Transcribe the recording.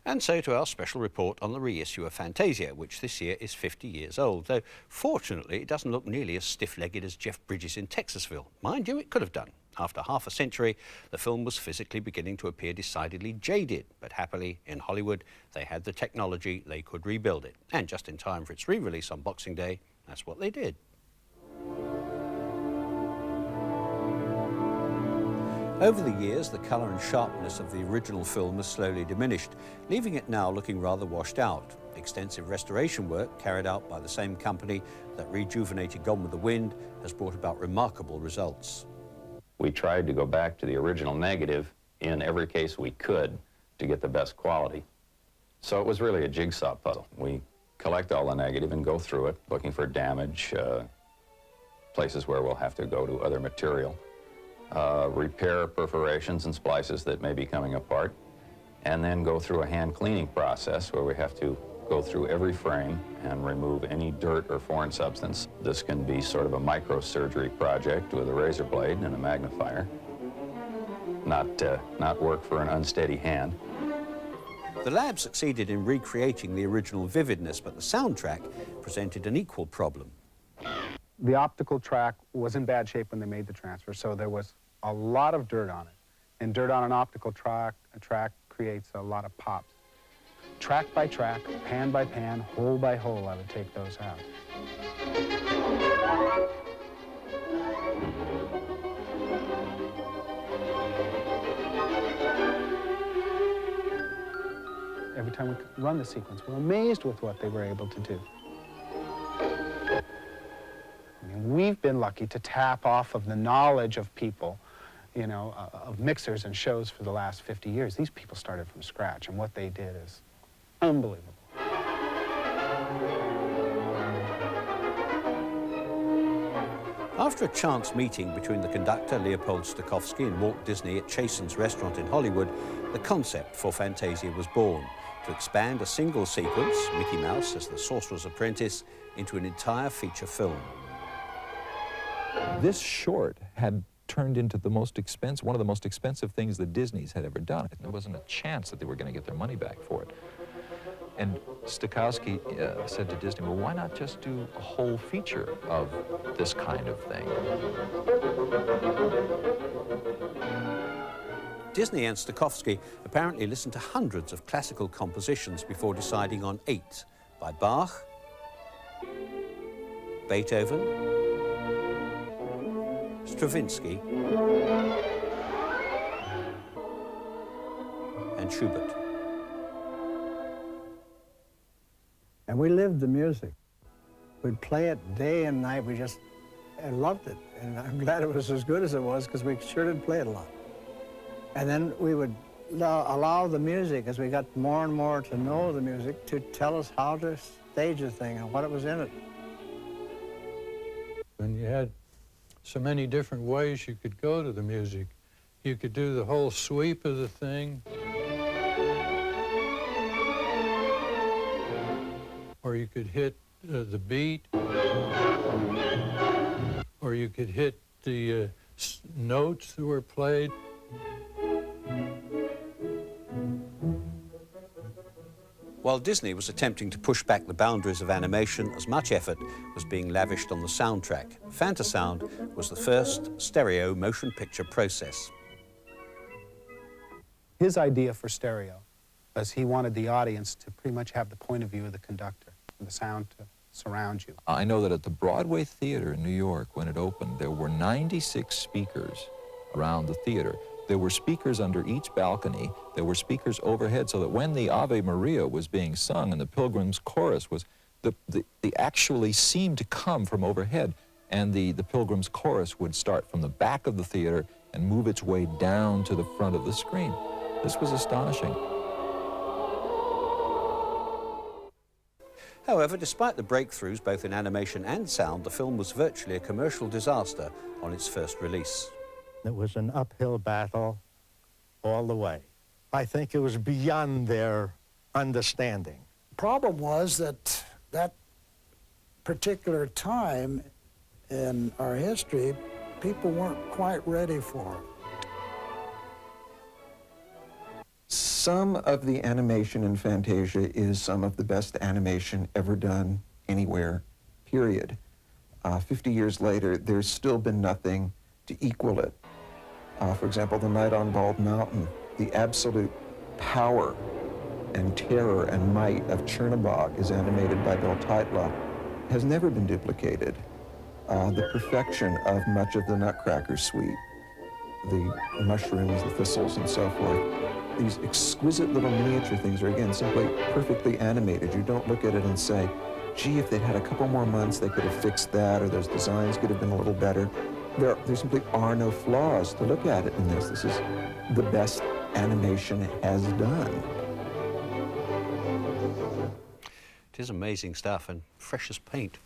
And so to our special report on the reissue of Fantasia, which this year is 50 years old, though fortunately it doesn't look nearly as stiff-legged as Jeff Bridges in Texasville. Mind you, it could have done. After half a century, the film was physically beginning to appear decidedly jaded, but happily, in Hollywood, they had the technology, they could rebuild it. And just in time for its re-release on Boxing Day, that's what they did. Over the years, the colour and sharpness of the original film has slowly diminished, leaving it now looking rather washed out. Extensive restoration work carried out by the same company that rejuvenated Gone with the Wind has brought about remarkable results. We tried to go back to the original negative in every case we could to get the best quality. So it was really a jigsaw puzzle. We collect all the negative and go through it, looking for damage, places where we'll have to go to other material. Repair perforations and splices that may be coming apart, and then go through a hand cleaning process where we have to go through every frame and remove any dirt or foreign substance. This can be sort of a microsurgery project with a razor blade and a magnifier. Not work for an unsteady hand. The lab succeeded in recreating the original vividness, but the soundtrack presented an equal problem. The optical track was in bad shape when they made the transfer, so there was a lot of dirt on it. And dirt on an optical track creates a lot of pops. Track by track, pan by pan, hole by hole, I would take those out. Every time we run the sequence, we're amazed with what they were able to do. I mean, we've been lucky to tap off of the knowledge of people, you know, of mixers and shows for the last 50 years. These people started from scratch, and what they did is unbelievable. After a chance meeting between the conductor, Leopold Stokowski, and Walt Disney at Chasen's restaurant in Hollywood, the concept for Fantasia was born, to expand a single sequence, Mickey Mouse as the Sorcerer's Apprentice, into an entire feature film. This short had turned into one of the most expensive things that Disney's had ever done. There wasn't a chance that they were going to get their money back for it. And Stokowski said to Disney, well, why not just do a whole feature of this kind of thing? Disney and Stokowski apparently listened to hundreds of classical compositions before deciding on 8 by Bach, Beethoven, Stravinsky, and Schubert. And we lived the music. We'd play it day and night. We just loved it. And I'm glad it was as good as it was, because we sure did play it a lot. And then we would allow the music, as we got more and more to know the music, to tell us how to stage the thing and what it was in it. And you had so many different ways you could go to the music. You could do the whole sweep of the thing, or you could hit the beat, or you could hit the notes that were played. While Disney was attempting to push back the boundaries of animation, as much effort was being lavished on the soundtrack. Fantasound was the first stereo motion picture process. His idea for stereo was he wanted the audience to pretty much have the point of view of the conductor, for the sound to surround you. I know that at the Broadway Theater in New York, when it opened, there were 96 speakers around the theater. There were speakers under each balcony. There were speakers overhead, so that when the Ave Maria was being sung and the Pilgrim's Chorus was, the actually seemed to come from overhead, and the Pilgrim's Chorus would start from the back of the theater and move its way down to the front of the screen. This was astonishing. However, despite the breakthroughs both in animation and sound, the film was virtually a commercial disaster on its first release. It was an uphill battle all the way. I think it was beyond their understanding. Problem was that that particular time in our history, people weren't quite ready for it. Some of the animation in Fantasia is some of the best animation ever done anywhere, period. 50 years later, there's still been nothing to equal it. For example, The Night on Bald Mountain, the absolute power and terror and might of Chernobog is animated by Bill Teitla, has never been duplicated. The perfection of much of the Nutcracker suite, the mushrooms, the thistles, and so forth. These exquisite little miniature things are, again, simply perfectly animated. You don't look at it and say, gee, if they'd had a couple more months, they could have fixed that, or those designs could have been a little better. There simply are no flaws to look at it in this. This is the best animation has done. It is amazing stuff and fresh as paint.